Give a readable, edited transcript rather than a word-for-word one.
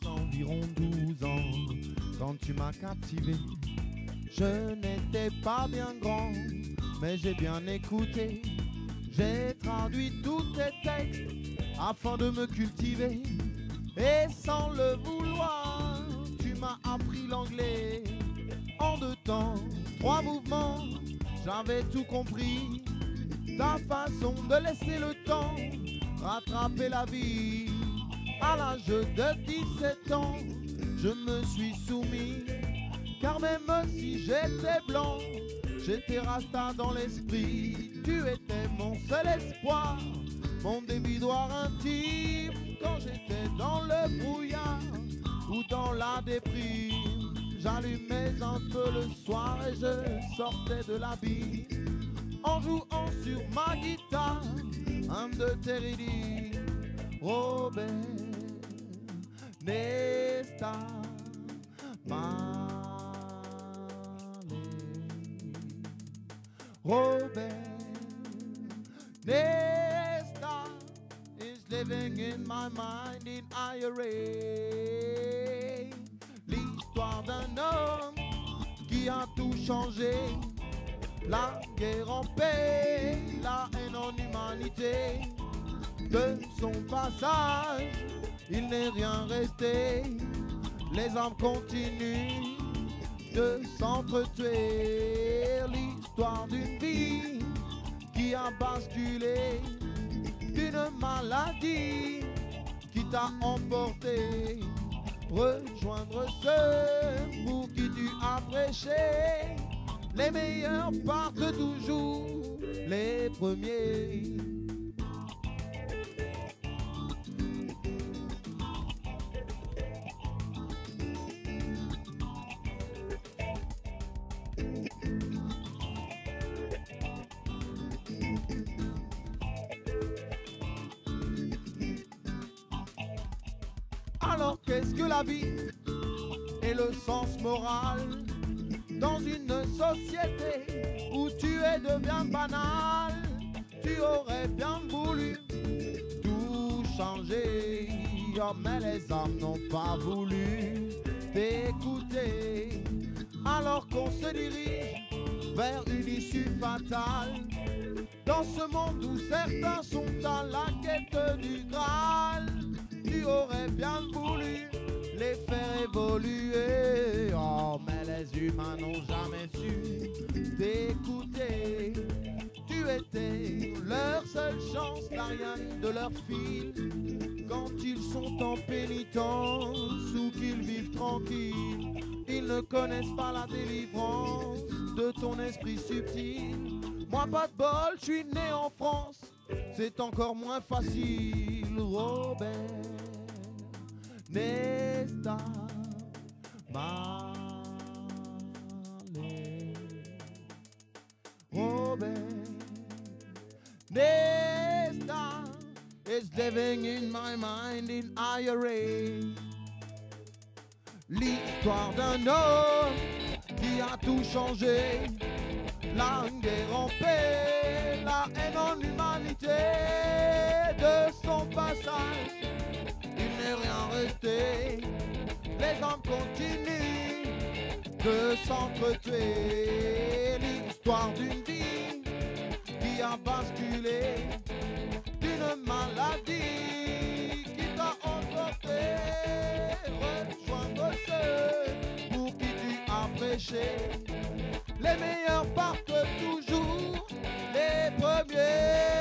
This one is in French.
Environ 12 ans quand tu m'as captivé. Je n'étais pas bien grand, mais j'ai bien écouté. J'ai traduit tous tes textes afin de me cultiver. Et sans le vouloir, tu m'as appris l'anglais. En 2 temps, 3 mouvements, j'avais tout compris. Ta façon de laisser le temps rattraper la vie. À l'âge de 17 ans, je me suis soumis. Car même si j'étais blanc, j'étais rasta dans l'esprit. Tu étais mon seul espoir, mon dévidoir intime. Quand j'étais dans le brouillard ou dans la déprime, j'allumais un feu le soir et je sortais de l'habit en jouant sur ma guitare un de tes rythmes. Robert Nesta Marley. Robert Nesta is living in my mind in IRA. L'histoire d'un homme qui a tout changé. La guerre en paix, la haine en humanité. De son passage, il n'est rien resté. Les âmes continuent de s'entretuer. L'histoire d'une vie qui a basculé, d'une maladie qui t'a emporté. Rejoindre ceux pour qui tu as prêché. Les meilleurs partent toujours les premiers. Alors qu'est-ce que la vie et le sens moral dans une société où tu es devient banal? Tu aurais bien voulu tout changer, oh, mais les hommes n'ont pas voulu t'écouter. Alors qu'on se dirige vers une issue fatale, dans ce monde où certains sont à la quête du Graal, tu aurais bien voulu les faire évoluer. Oh, mais les humains n'ont jamais su t'écouter. Tu étais leur seule chance, l'Ariane de leur fil. Quand ils sont en pénitence ou qu'ils vivent tranquilles, ils ne connaissent pas la délivrance de ton esprit subtil. Moi pas de bol, je suis né en France, c'est encore moins facile. Robert Nesta Marley. Robert Nesta is living in my mind in IRA. L'histoire d'un homme qui a tout changé. La guerre en paix, la haine en humanité. De son passage, il n'est rien resté. Les hommes continuent de s'entretuer. L'histoire d'une vie qui a basculé, d'une maladie qui t'a emporté. Rejoindre ceux pour qui tu as prêché. Les meilleurs partent toujours les premiers.